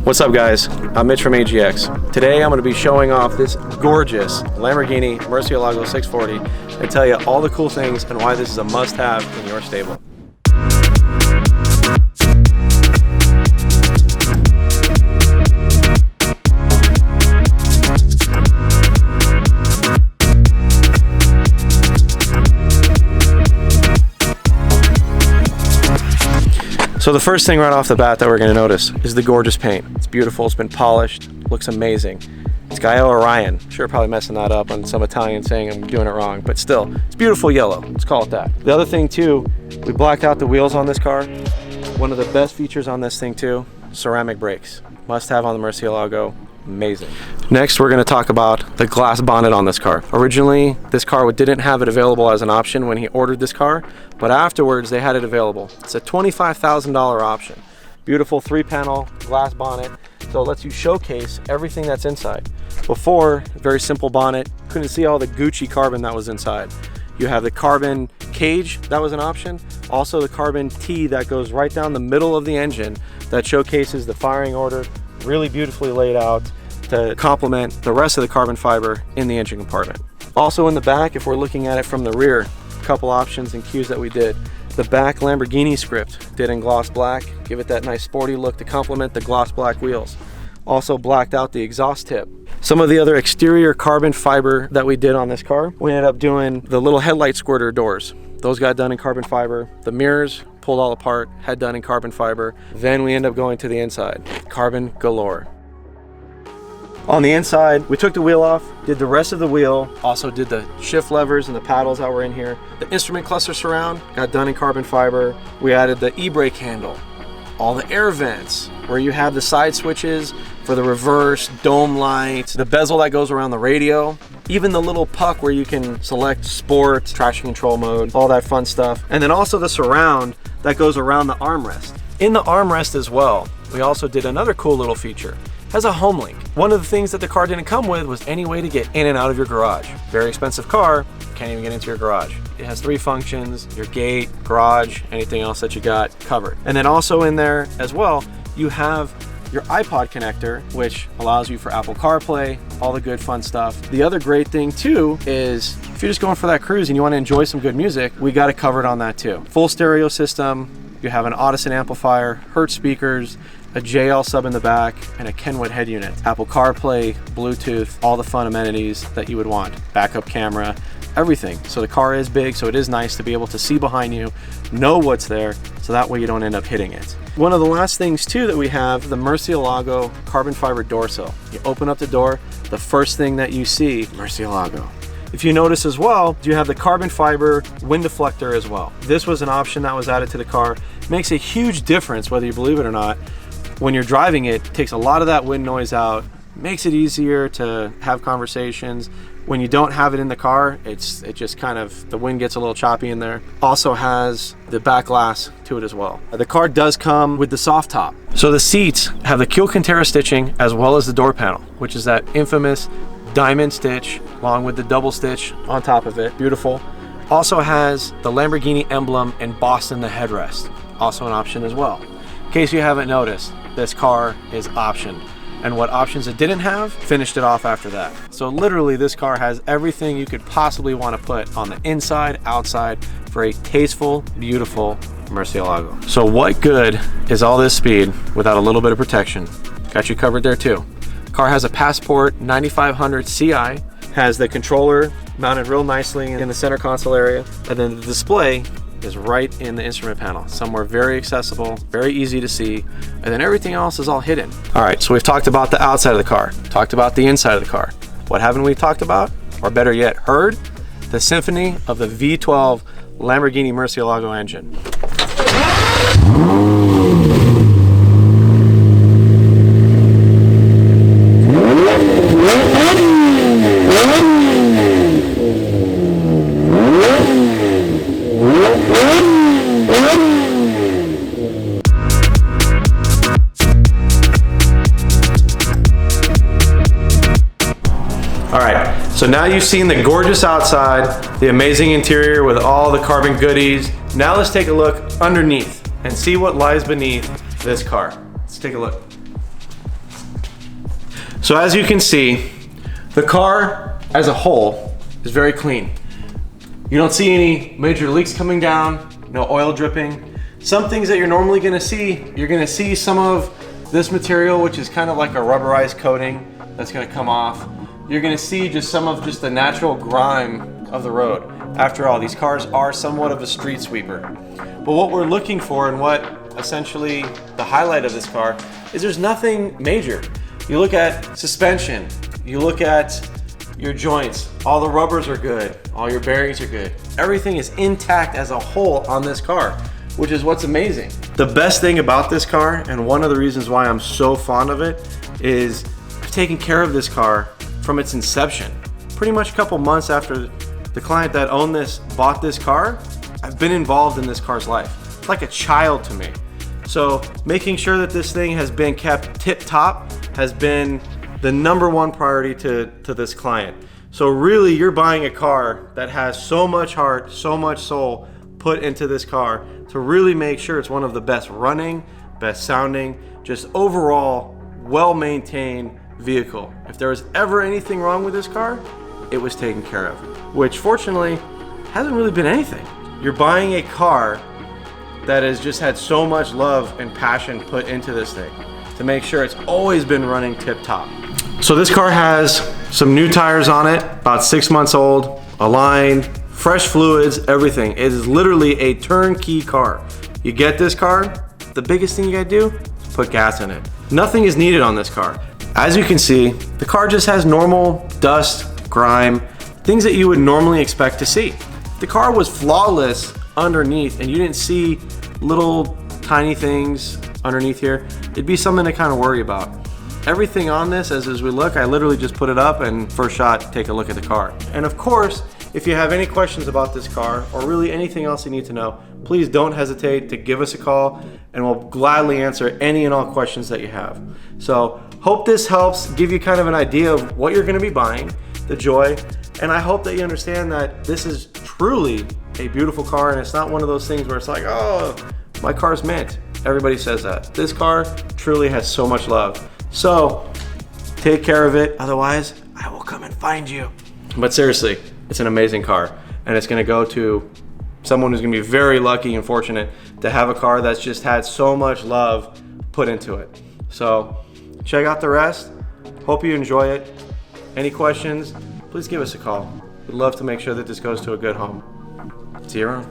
What's up guys, I'm Mitch from AGX. Today I'm going to be showing off this gorgeous Lamborghini Murcielago 640 and tell you all the cool things and why this is a must-have in your stable. So the first thing right off the bat that we're going to notice is the gorgeous paint. It's beautiful, it's been polished, looks amazing. It's Gaio Orion. Sure, probably messing that up on some Italian saying I'm doing it wrong, but still, it's beautiful yellow. Let's call it that. The other thing too, we blacked out the wheels on this car. One of the best features on this thing too, ceramic brakes. Must have on the Murcielago. Amazing. Next, we're going to talk about the glass bonnet on this car. Originally, this car didn't have it available as an option when he ordered this car, but afterwards they had it available. It's a $25,000 option. Beautiful 3-panel glass bonnet, so it lets you showcase everything that's inside. Before, very simple bonnet, couldn't see all the Gucci carbon that was inside. You have the carbon cage, that was an option. Also the carbon T that goes right down the middle of the engine that showcases the firing order, really beautifully laid out to complement the rest of the carbon fiber in the engine compartment. Also in the back, if we're looking at it from the rear, a couple options and cues that we did. The back Lamborghini script did in gloss black, give it that nice sporty look to complement the gloss black wheels. Also blacked out the exhaust tip. Some of the other exterior carbon fiber that we did on this car, we ended up doing the little headlight squirter doors. Those got done in carbon fiber. The mirrors, pulled all apart, had done in carbon fiber. Then we end up going to the inside, carbon galore. On the inside, we took the wheel off, did the rest of the wheel, also did the shift levers and the paddles that were in here. The instrument cluster surround got done in carbon fiber. We added the e-brake handle, all the air vents, where you have the side switches for the reverse, dome lights, the bezel that goes around the radio, even the little puck where you can select sport, traction control mode, all that fun stuff. And then also the surround that goes around the armrest. In the armrest as well, we also did another cool little feature. It has a home link. One of the things that the car didn't come with was any way to get in and out of your garage. Very expensive car, can't even get into your garage. It has 3 functions, your gate, garage, anything else that you got covered. And then also in there as well, you have your iPod connector, which allows you for Apple CarPlay, all the good fun stuff. The other great thing too is if you're just going for that cruise and you want to enjoy some good music, we got it covered on that too. Full stereo system, you have an Audison amplifier, Hertz speakers, a JL sub in the back, and a Kenwood head unit. Apple CarPlay, Bluetooth, all the fun amenities that you would want. Backup camera, everything. So the car is big, so it is nice to be able to see behind you, know what's there, so that way you don't end up hitting it. One of the last things too that we have, the Murcielago carbon fiber door sill. You open up the door, the first thing that you see, Murcielago. If you notice as well, you have the carbon fiber wind deflector as well. This was an option that was added to the car. Makes a huge difference, whether you believe it or not. When you're driving it, takes a lot of that wind noise out, makes it easier to have conversations. When you don't have it in the car, it just kind of, the wind gets a little choppy in there. Also has the back glass to it as well. The car does come with the soft top. So the seats have the Alcantara stitching as well as the door panel, which is that infamous diamond stitch along with the double stitch on top of it. Beautiful. Also has the Lamborghini emblem embossed in the headrest. Also an option as well. In case you haven't noticed, this car is optioned. And what options it didn't have, finished it off after that. So literally this car has everything you could possibly want to put on the inside, outside for a tasteful, beautiful Murcielago. So what good is all this speed without a little bit of protection? Got you covered there too. Car has a Passport 9500 CI, has the controller mounted real nicely in the center console area, and then the display is right in the instrument panel, somewhere very accessible, very easy to see, and then everything else is all hidden. All right, so we've talked about the outside of the car, talked about the inside of the car. What haven't we talked about? Or better yet, heard? The symphony of the V12 Lamborghini Murcielago engine. All right, so now you've seen the gorgeous outside, the amazing interior with all the carbon goodies. Now let's take a look underneath. and see what lies beneath this car. Let's take a look. So as you can see, the car as a whole is very clean. You don't see any major leaks coming down, no oil dripping. Some things that you're normally gonna see, you're gonna see some of this material, which is kind of like a rubberized coating that's gonna come off. You're gonna see just some of the natural grime of the road. After all, these cars are somewhat of a street sweeper. But what we're looking for, and what essentially the highlight of this car, is there's nothing major. You look at suspension, you look at your joints, all the rubbers are good, all your bearings are good. Everything is intact as a whole on this car, which is what's amazing. The best thing about this car, and one of the reasons why I'm so fond of it, is I've taken care of this car from its inception. Pretty much a couple months after the client that owned this bought this car, I've been involved in this car's life. It's like a child to me. So making sure that this thing has been kept tip top has been the #1 priority to this client. So really, you're buying a car that has so much heart, so much soul put into this car to really make sure it's one of the best running, best sounding, just overall well-maintained vehicle. If there was ever anything wrong with this car, it was taken care of, which fortunately hasn't really been anything. You're buying a car that has just had so much love and passion put into this thing to make sure it's always been running tip top. So this car has some new tires on it, about 6 months old, aligned, fresh fluids, everything. It is literally a turnkey car. You get this car, the biggest thing you gotta do is put gas in it. Nothing is needed on this car. As you can see, the car just has normal dust, grime, things that you would normally expect to see. If the car was flawless underneath and you didn't see little tiny things underneath here, it'd be something to kind of worry about. Everything on this, as we look, I literally just put it up and first shot, take a look at the car. And of course, if you have any questions about this car or really anything else you need to know, please don't hesitate to give us a call and we'll gladly answer any and all questions that you have. So hope this helps give you kind of an idea of what you're gonna be buying, the joy, and I hope that you understand that this is truly a beautiful car and it's not one of those things where it's like, oh, my car's mint. Everybody says that. This car truly has so much love. So take care of it, otherwise I will come and find you. But seriously, it's an amazing car and it's gonna go to someone who's gonna be very lucky and fortunate to have a car that's just had so much love put into it. So check out the rest. Hope you enjoy it. Any questions, please give us a call. We'd love to make sure that this goes to a good home. See you around.